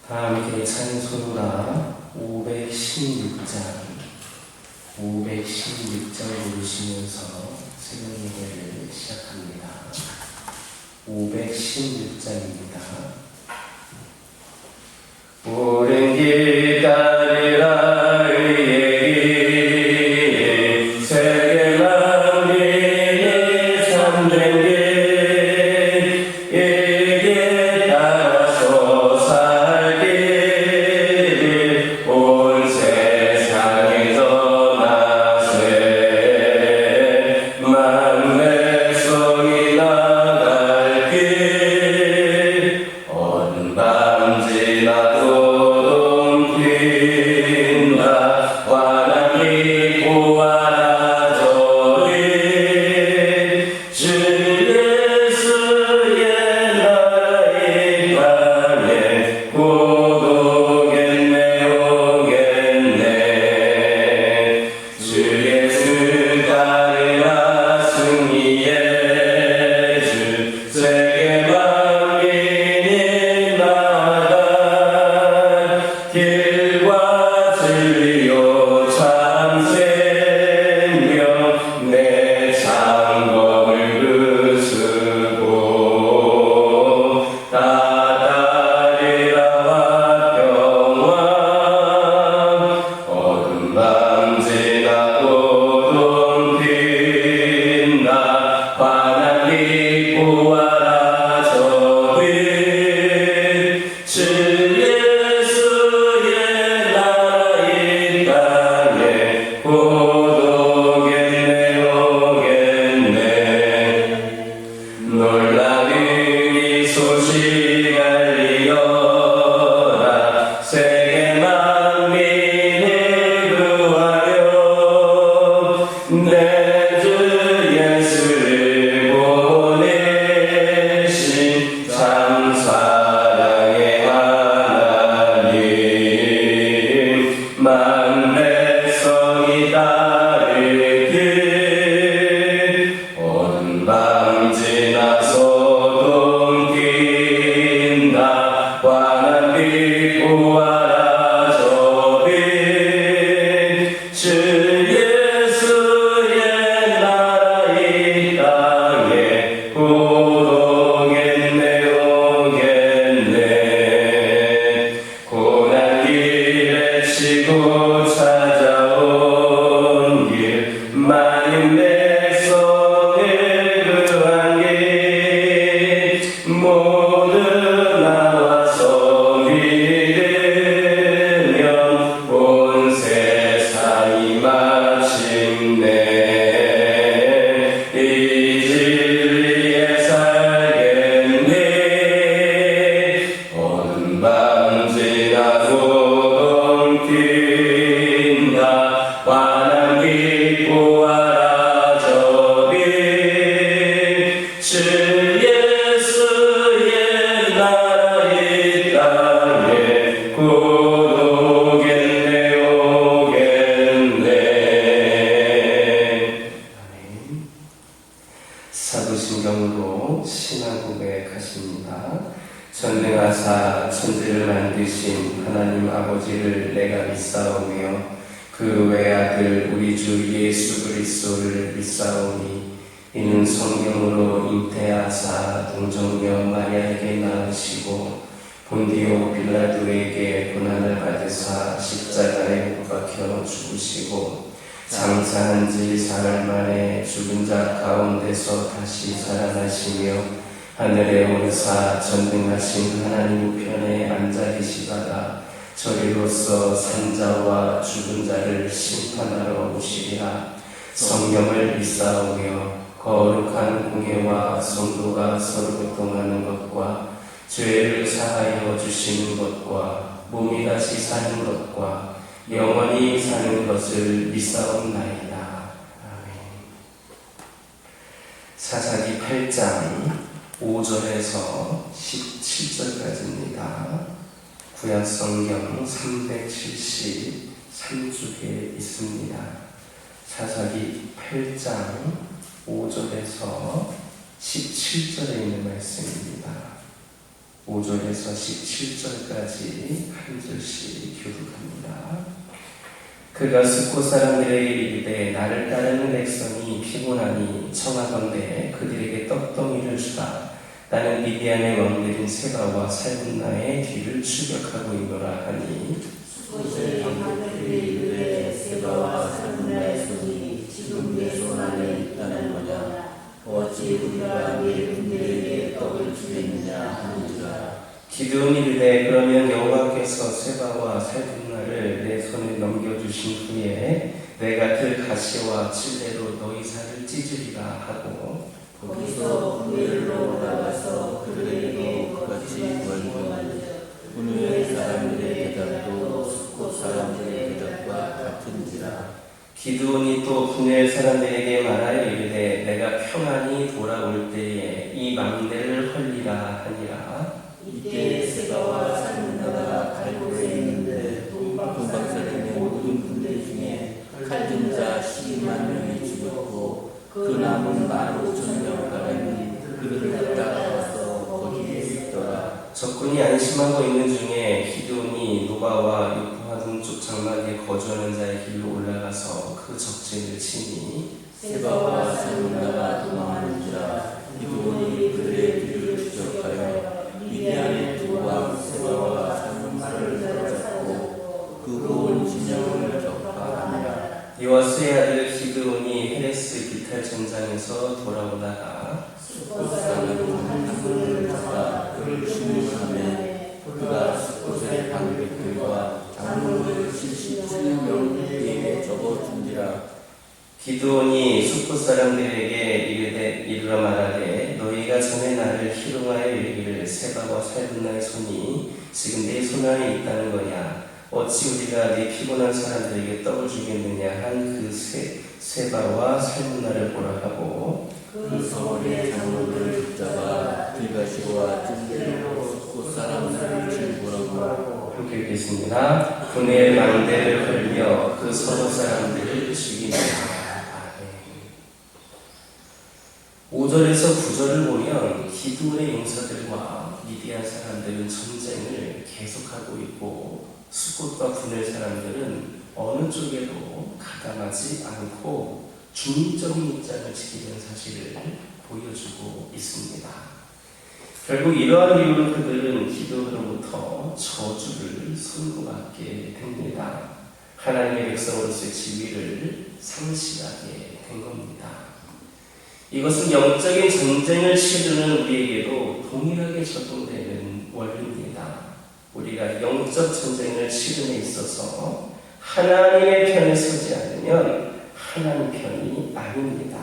함께 찬송가 516장 부르시면서 새벽 예배를 시작합니다. 516장입니다. 오랜 길 따르라 의의 길 세계 만민이 참된 길 이길 따라서 살기를 온 세상에 떠나세 만백성이 나갈 길 어두운 밤 지나도 사도신경으로 신앙 고백하십니다. 전능하사 천지를 만드신 하나님 아버지를 내가 믿사오며 그 외아들 우리 주 예수 그리스도를 믿사오니 이는 성령으로 잉태하사 동정녀 마리아에게 낳으시고 본디오 빌라도에게 고난을 받으사 십자가에 못 박혀 죽으시고 장사한 지 사흘 만에 죽은 자 가운데서 다시 살아나시며 하늘에 오르사 전능하신 하나님 우편에 앉아 계시다가 저리로서 산자와 죽은 자를 심판하러 오시리라. 성경을 믿사오며 거룩한 공예와 성도가 서로 교통하는 것과 죄를 사하여 주시는 것과 몸이 다시 사는 것과 영원히 사는 것을 믿사옵나이다. 아멘. 사사기 8장 5절에서 17절까지입니다. 구약성경 373쪽에 있습니다. 사사기 8장 5절에서 17절에 있는 말씀입니다. 5절에서 17절까지 한 절씩 교독합니다. 그가 숫곳 사람들에게 이르되 나를 따르는 백성이 피곤하니 청하건대 그들에게 떡덩이를 주라. 나는 미디안의 왕들인 세바와 살문나의 뒤를 추격하고 있노라 하니 숫곳의 왕들에게 이르되 세바와 살문나의 손이 지금 내 손 안에 있다는 거냐. 어찌 우리가 네 군대에게 떡을 주겠느냐 하는지라. 기드온이 이르되 그러면 여호와께서 세바와 살문나를 내 손에 넘겨주신 후에 내가 그 가시와 칠레로 너희 살을 찢으리라 하고 거기서 구엘로 올라가서 그들에게 똑같이 권고하는즉 분유의 사람들의 대답도 숫곳 사람들의 대답과 같은지라. 기드온이 또 분야의 사람들에게 말하여 이르되 내가 평안히 돌아올 때에 이 망대를 헐리라 하니라. 이때 세바와 살문나가 갈곳에 있는데 동방사령의 모든 군대 중에 칼든 자 12만 명이 죽었고 그 남은 15,000명가량이 그들을 따라와서 거기에 있더라. 적군이 안심하고 있는 중에 기드온이 노바와 요프하 동쪽 장막에 거주하는 자의 길로 올라가서 그 적진을 치니 세바와 살문나가 도망하는지라. 기드온이 그들의 뒤를 추적하여 미디안의 두 왕 세바와 살문나를 따라잡고 그 온 진영을 격파하니라. 요아스의 아들 기드온이 헤레스 기탈 전장에서 돌아오다가 숫곳 사람은 한 손을 잡아 그를 신문하며 그가 숫곳의 방백들과 장로들 77명에게 적어준지라. 기드온이 숫곳 사람들에게 이르러 말하되 너희가 전에 나를 희롱하여 이르기를 세바와 살문나의 손이 지금 내 손 안에 있다는 거냐. 어찌 우리가 네 피곤한 사람들에게 떡을 주겠느냐 한 그 세바와 살문나를 보라 하고 그 서울의 장로들을 붙잡아 들가시와 찔레로 숫곳 사람들을 질문하고 함께 읽겠습니다. 분의 망대를 흘려 그 서로 사람들을 죽이니라. 5절에서 9절을 보면 기드온의 용사들과 미디안 사람들은 전쟁을 계속하고 있고 숫곳과 분의 사람들은 어느 쪽에도 가담하지 않고 중립적인 입장을 지키는 사실을 보여주고 있습니다. 결국 이러한 이유로 그들은 기드온으로부터 저주를 선고받게 됩니다. 하나님의 백성으로서의 지위를 상실하게 된 겁니다. 이것은 영적인 전쟁을 치르는 우리에게도 동일하게 적용되는 원리입니다. 우리가 영적 전쟁을 치름에 있어서 하나님의 편에 서지 않으면 하나님 편이 아닙니다.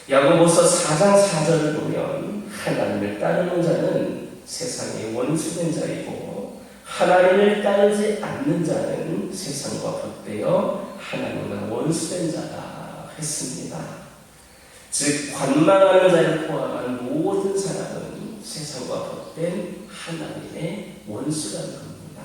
야고보서 4장 4절을 보면 하나님을 따르는 자는 세상의 원수된 자이고 하나님을 따르지 않는 자는 세상과 벗되어 하나님과 원수된 자다 했습니다. 즉 관망하는 자를 포함한 모든 사람은 세상과 벗된 하나님의 원수라는 겁니다.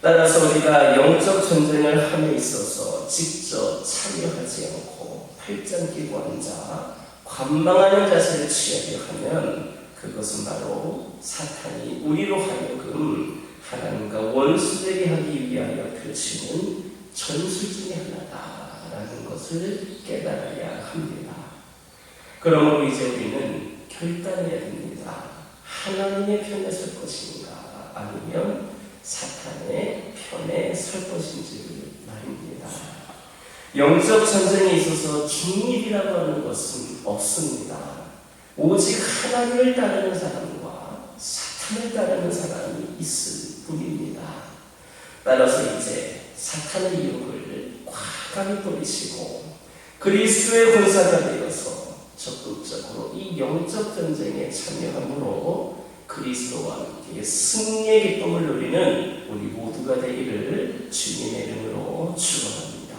따라서 우리가 영적 전쟁을 함에 있어서 직접 참여하지 않고 팔짱 끼고 앉아 관망하는 자세를 취하려 하면 그것은 바로 사탄이 우리로 하여금 하나님과 원수되게 하기 위하여 펼치는 전술 중에 하나다라는 것을 깨달아야 합니다. 그러므로 이제 우리는 결단해야 됩니다. 하나님의 편에 설 것인가 아니면 사탄의 편에 설 것인지를 말입니다. 영적 전쟁에 있어서 중립이라고 하는 것은 없습니다. 오직 하나님을 따르는 사람과 사탄을 따르는 사람이 있을 뿐입니다. 따라서 이제 사탄의 유혹을 과감히 버리시고 그리스도의 군사가 되어서 적극적으로 이 영적 전쟁에 참여함으로 그리스도와 함께 승리의 기쁨을 누리는 우리 모두가 되기를 주님의 이름으로 축원합니다.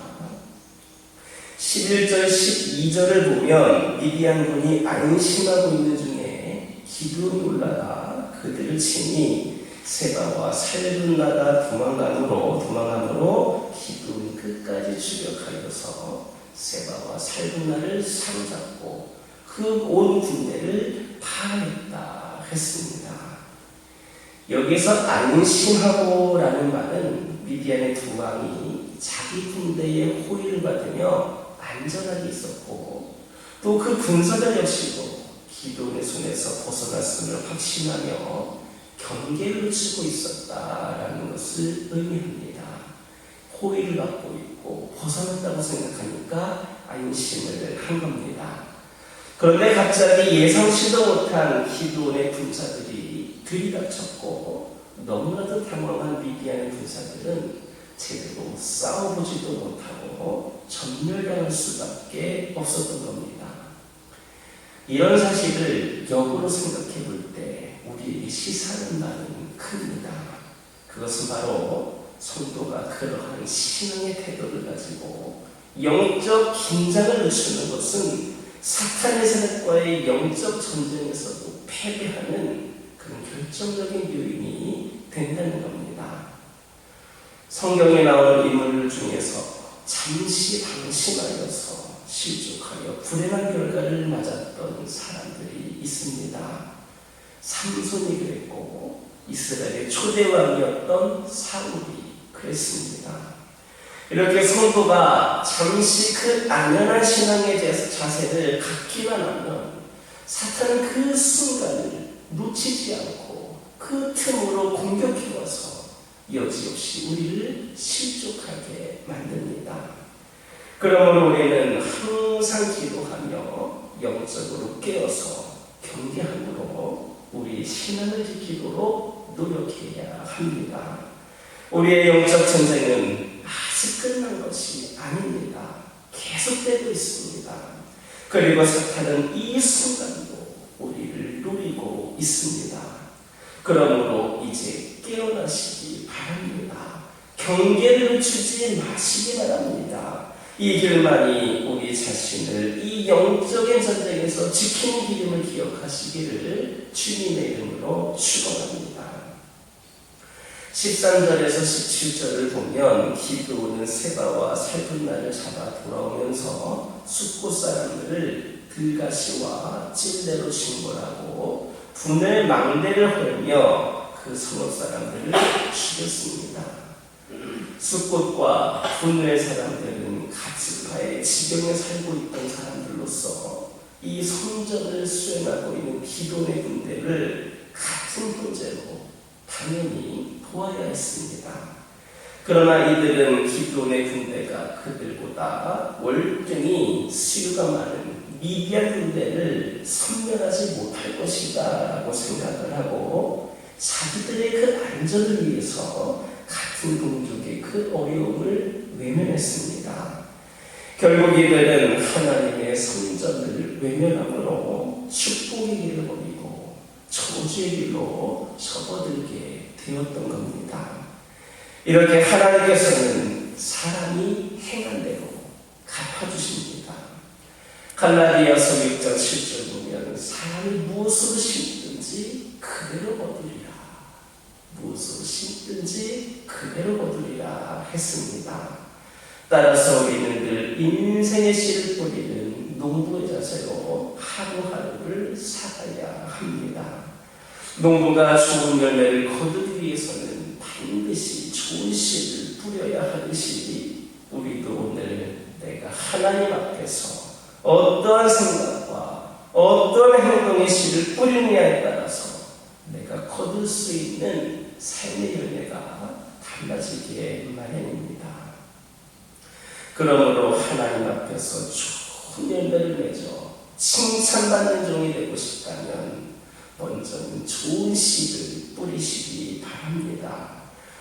11절 12절을 보면 미디안군이 안심하고 있는 중에 기드온이 올라가 그들을 치니 세바와 살문나가 도망함으로 기드온이 끝까지 추격하여서 세바와 살문나를 사로잡고 그 온 군대를 파했다 했습니다. 여기서 안심하고라는 말은 미디안의 두 왕이 자기 군대의 호위를 받으며 안전하게 있었고 또 그 군사들 역시도 기드온의 손에서 벗어났음을 확신하며 경계를 치고 있었다라는 것을 의미합니다. 호의를 받고 있고 벗어났다고 생각하니까 안심을 한 겁니다. 그런데 갑자기 예상치도 못한 기드온의 군사들이 들이닥쳤고 너무나도 당황한 미디안의 군사들은 제대로 싸워보지도 못하고 전멸당할 수밖에 없었던 겁니다. 이런 사실을 역으로 생각해 볼 때 우리에게 시사하는 말은 큽니다. 그것은 바로 성도가 그러한 신앙의 태도를 가지고 영적 긴장을 늦추는 것은 사탄의 세력과의 영적 전쟁에서도 패배하는 그런 결정적인 요인이 된다는 겁니다. 성경에 나오는 인물 중에서 잠시 방심하여서 실족하여 불행한 결과를 맞았던 사람들이 있습니다. 삼손이 그랬고 이스라엘의 초대왕이었던 사울이 그랬습니다. 이렇게 성도가 잠시 그 안연한 신앙의 자세를 갖기만 하면 사탄은 그 순간을 놓치지 않고 그 틈으로 공격해와서 여지없이 우리를 실족하게 만듭니다. 그러므로 우리는 항상 기도하며 영적으로 깨어서 경계함으로 우리의 신앙을 지키도록 노력해야 합니다. 우리의 영적 전쟁은 아직 끝난 것이 아닙니다. 계속되고 있습니다. 그리고 사탄은 이 순간도 우리를 노리고 있습니다. 그러므로 이제 깨어나시기 바랍니다. 경계를 늦추지 마시기 바랍니다. 이 길만이 우리 자신을 이 영적인 전쟁에서 지키는 길임을 기억하시기를 주님의 이름으로 축원합니다. 13절에서 17절을 보면 기드온은 세바와 살분나를 잡아 돌아오면서 숫곳 사람들을 들가시와 찔레로 신고하고 분을 망대를 헐며 그 성읍 사람들을 죽였습니다. 숫곳과 분의 사람들은 가츠파의 지경에 살고 있던 사람들로서 이 성전을 수행하고 있는 기드온의 군대를 같은 존재로 당연히 보아야 했습니다. 그러나 이들은 기드온의 군대가 그들보다 월등히 수요가 많은 미디안 군대를 섬멸하지 못할 것이다 라고 생각을 하고 자기들의 그 안전을 위해서 같은 동족의 그 어려움을 외면했습니다. 결국 이들은 하나님의 성전을 외면함으로 축복의 길을 버리고 저주의 길로 접어들게 되었던 겁니다. 이렇게 하나님께서는 사람이 행한 대로 갚아주십니다. 갈라디아서 6장 7절 보면 사람이 무엇으로 심든지 그대로 거두리라. 무엇으로 심든지 그대로 거두리라 했습니다. 따라서 우리는 늘 인생의 씨를 뿌리는 농부의 자세로 하루하루를 살아야 합니다. 농부가 좋은 열매를 거두기 위해서는 반드시 좋은 씨를 뿌려야 하듯이 우리도 오늘 내가 하나님 앞에서 어떠한 생각과 어떠한 행동의 씨를 뿌리느냐에 따라서 내가 거둘 수 있는 삶의 열매가 달라지기에 마련입니다. 그러므로 하나님 앞에서 좋은 열매를 맺어 칭찬받는 종이 되고 싶다면 먼저는 좋은 씨를 뿌리시기 바랍니다.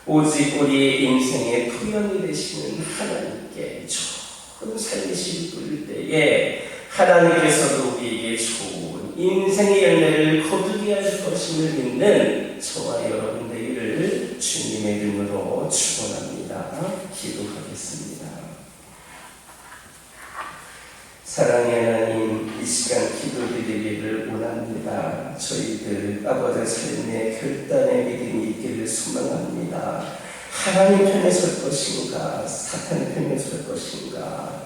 오직 우리의 인생의 토연이 되시는 하나님께 좋은 삶의 씨를 뿌릴 때에 하나님께서도 우리에게 좋은 인생의 열매를 거두게 하실 것임을 믿는 저와 여러분 되기를 주님의 이름으로 축원합니다. 기도하겠습니다. 사랑의 하나님, 이 시간 기도드리기를 원합니다. 저희들 아버지 삶의 결단의 믿음이 있기를 소망합니다. 하나님 편에 설 것인가, 사탄 편에 설 것인가.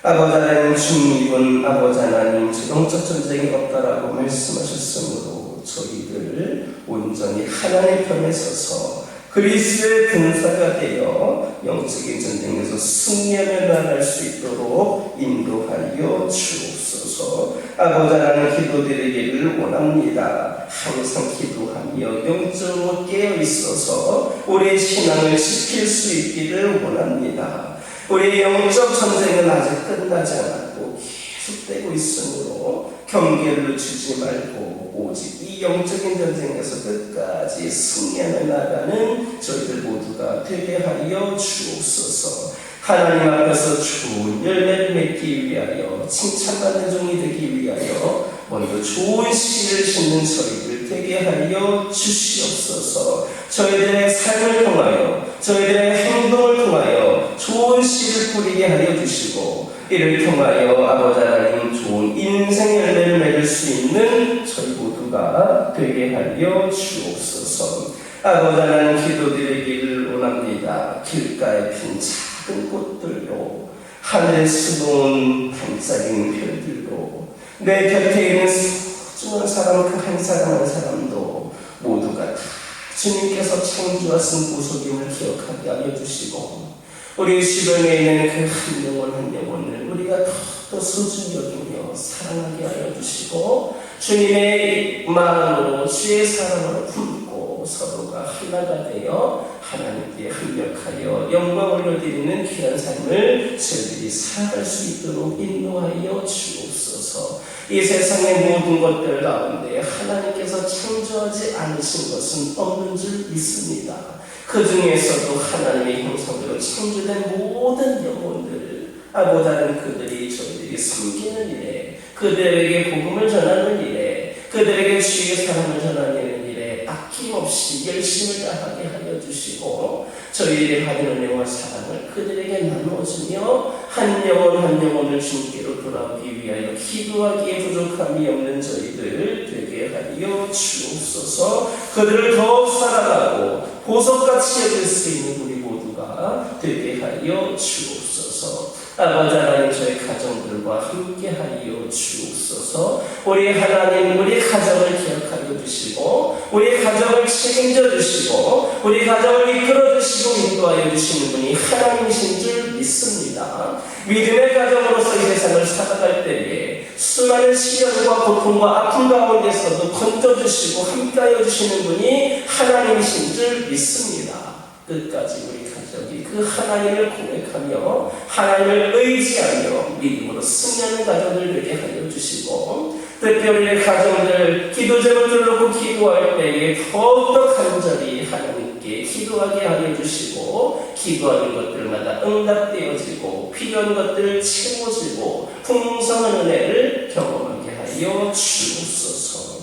아버지 하나님, 중립은 아버지 하나님 영적 전쟁이 없다라고 말씀하셨으므로 저희들 온전히 하나님의 편에 서서 그리스도의 군사가 되어 영적인 전쟁에서 승리하며 나아갈 수 있도록 인도하여 주옵소서. 아버지 하나님, 기도드리기를 원합니다. 항상 기도하며 영적으로 깨어있어서 우리의 신앙을 지킬 수 있기를 원합니다. 우리의 영적 전쟁은 아직 끝나지 않았고 계속되고 있으므로 경계를 늦추지 말고 오직 이 영적인 전쟁에서 끝까지 승리하며 나가는 저희들 모두가 되게 하여 주옵소서. 하나님 앞에서 좋은 열매를 맺기 위하여, 칭찬받는 종이 되기 위하여 먼저 좋은 씨를 심는 저희들 되게 하여 주시옵소서. 저희들의 삶을 통하여, 저희들의 행동을 통하여 좋은 씨를 뿌리게 하여 주시고, 이를 통하여 아버지 하나님 좋은 인생 열매를 맺을 수 있는 저희 모두가 되게 하여 주옵소서. 아버지 하나님, 기도드리기를 원합니다. 길가에 핀 작은 꽃들로, 하늘 수놓은 반짝이는 별들로, 내 곁에 있는 소중한 사람 그 한 사람 한 사람도 모두가 다 주님께서 창조하신 보석임을 기억하게 하여 주시고, 우리 주변에 있는 그 한 영혼 한 영혼을 우리가 더 소중히 여기며 사랑하게 하여 주시고, 주님의 마음으로 주의 사랑으로 품고 서로가 하나가 되어 하나님께 합력하여 영광을 올려드리는 귀한 삶을 저희들이 살아갈 수 있도록 인도하여 주옵소서. 이 세상의 모든 것들 가운데 하나님께서 창조하지 않으신 것은 없는 줄 믿습니다. 그 중에서도 하나님의 형상대로 창조된 모든 영혼들, 아보다는 그들이 저희들이 섬기는 일에, 그들에게 복음을 전하는 일에, 그들에게 주의 사랑을 전하는 일에 아낌없이 열심을 다하게 하여 주시고, 저희들이 받은 은혜와 사랑을 그들에게 나누어주며 한 영혼 한 영혼을 주님께로 돌아오기 위하여 기도하기에 부족함이 없는 저희들 되게 하여 주옵소서. 그들을 더욱 사랑하고 보석같이 여길 수 있는 우리 모두가 되게 하여 주옵소서. 아버지 하나님, 저희 가정들과 함께 하여 주옵소서. 우리 하나님, 우리 가정을 기억하여 주시고, 우리 가정을 책임져 주시고, 우리 가정을 이끌어 주시고 인도하여 주시는 분이 하나님이신 줄 믿습니다. 믿음의 가정으로서 이 세상을 살아갈 때에 수많은 시련과 고통과 아픔 가운데서도 건져주시고 함께하여 주시는 분이 하나님이신 줄 믿습니다. 끝까지 우리 가족이 그 하나님을 고백하며 하나님을 의지하며 믿음으로 승리하는 가정을 되게 하여 주시고, 특별히 우리 가정들 기도 제목을 놓고 기도할 때에 더욱더 간절히 하나님께 기도하게 하여 주시고, 기도하는 것들마다 응답되어지고 필요한 것들을 채워지고 풍성한 은혜를 경험하게 하여 주옵소서.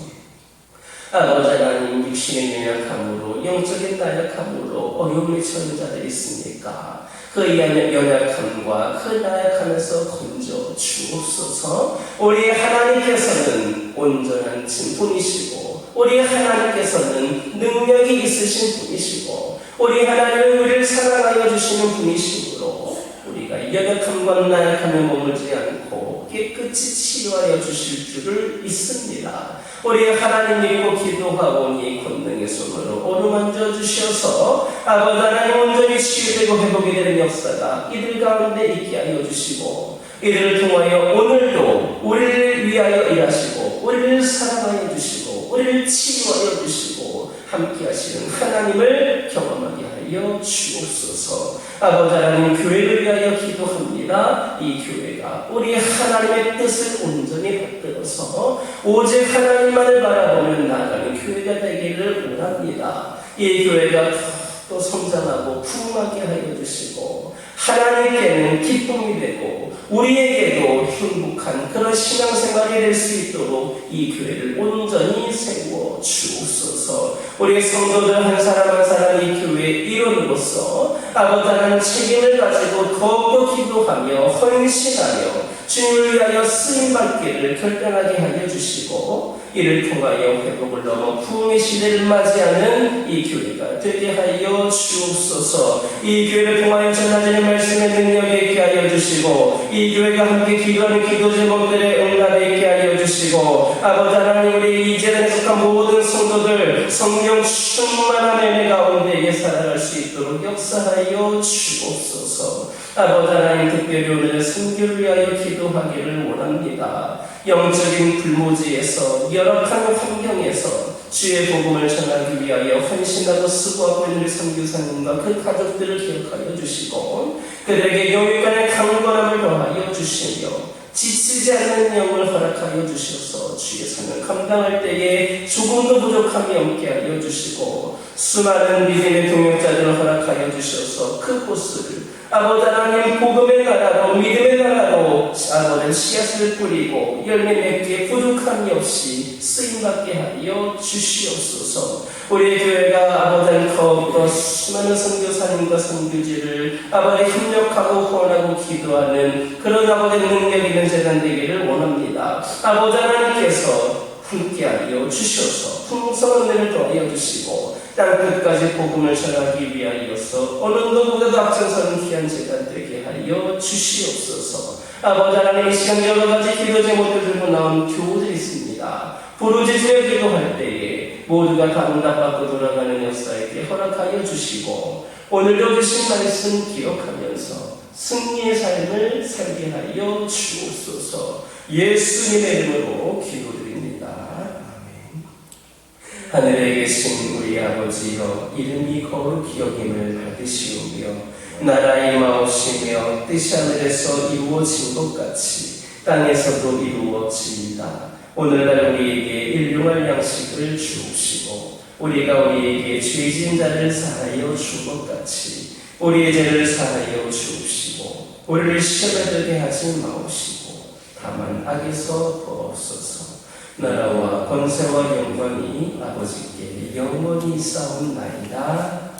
아버지 하나님, 육신의 연약함으로, 영적인 나약함으로 어려움에 처한 자들이 있습니까? 그 연약함과 그 나약함에서 건져 주옵소서. 우리 하나님께서는 온전한 분이시고, 우리 하나님께서는 능력이 있으신 분이시고, 우리 하나님은 우리를 사랑하여 주시는 분이시므로 우리가 연약함과 나약함에 머물지 않고 깨끗이 치유하여 주실 줄을 믿습니다. 우리 하나님 믿고 기도하오니 권능의 손으로 어루만져 주셔서 아버지 하나님 온전히 치유되고 회복이 되는 역사가 이들 가운데 있게 하여 주시고, 이들을 통하여 오늘도 우리를 위하여 일하시고 우리를 사랑하여 주시고 우리를 치유하여 주시고 함께 하시는 하나님을 경험하게 하여 주옵소서. 아버지 하나님, 교회를 위하여 기도합니다. 이 교회가 우리 하나님의 뜻을 온전히 받들어서 오직 하나님만을 바라보며 나아가는 교회가 되기를 원합니다. 이 교회가 또 성장하고 풍성하게 하여 주시고 하나님께는 기쁨이 되고 우리에게도 행복한 그런 신앙생활이 될 수 있도록 이 교회를 온전히 세워 주옵소서. 우리 성도들 한 사람 한 사람 이 교회의 일원으로서 아버지 하나님 책임을 가지고 더욱더 기도하며 헌신하며 주님을 위하여 쓰임받기를 결단하게 하여 주시고, 이를 통하여 회복을 넘어 부흥의 시대를 맞이하는 이 교회가 되게 하여 주옵소서. 이 교회를 통하여 전하되는 말씀의 능력에 있게 하여 주시고, 이 교회가 함께 기도하는 기도 제목들의 응답에 있게 하여 주시고, 주시고 아버지 하나님 우리 이 재단에 속한 모든 성도들 성령 충만한 은혜 가운데 살아갈 수 있도록 역사하여 주옵소서. 아버지 하나님 특별히 오늘 선교를 위하여 기도하기를 원합니다. 영적인 불모지에서 열악한 환경에서 주의 복음을 전하기 위하여 헌신하고 수고하고 있는 우리 선교사님과 그 가족들을 기억하여 주시고 그들에게 영육간의 강건함을 더하여 주시며 지치지 않는 영을 허락하여 주셔서 주의 사명 감당할 때에 조금도 부족함이 없게 하여 주시고 수많은 믿음의 동역자들을 허락하여 주셔서 그곳을 아버지 하나님 복음의 나라로 믿음의 나라로 아버지 씨앗을 뿌리고 열매 맺기에 부족함이 없이 쓰임받게 하여 주시옵소서. 우리 교회가 아버지 더욱더 수많은 선교사님과 선교지를 아버지 협력하고 후원하고 기도하는 그런 아버지 능력 있는 재단 되기를 원합니다. 아버지 하나님께서 함께하여 주셔서 풍성한 은혜를 더하여 주시고 땅끝까지 복음을 전하기 위하여서 어느 누구보다도 앞장서는 귀한 재단 되게 하여 주시옵소서. 아버지 하나님 이 시간 여러 가지 기도 제목들 들고 나온 교우들이 있습니다. 부르짖으며 기도할 때에 모두가 다 응답받고 돌아가는 역사에게 허락하여 주시고 오늘도 주신 말씀 기억하면서 승리의 삶을 살게 하여 주옵소서. 예수님의 이름으로 기도드립니다. 아멘. 하늘에 계신 우리 아버지여 이름이 거룩히 여김을 받으시오며 나라의 임하옵시며 뜻이 하늘에서 이루어진 것 같이 땅에서도 이루어지이다. 오늘날 우리에게 일용할 양식을 주옵시고 우리가 우리에게 죄진 자를 사하여 준 것 같이 우리의 죄를 사하여 주옵시고 우리를 시험에 들게 하지 마옵시고 다만 악에서 도옵소서. 나라와 권세와 영광이 아버지께 영원히 쌓옵나이다.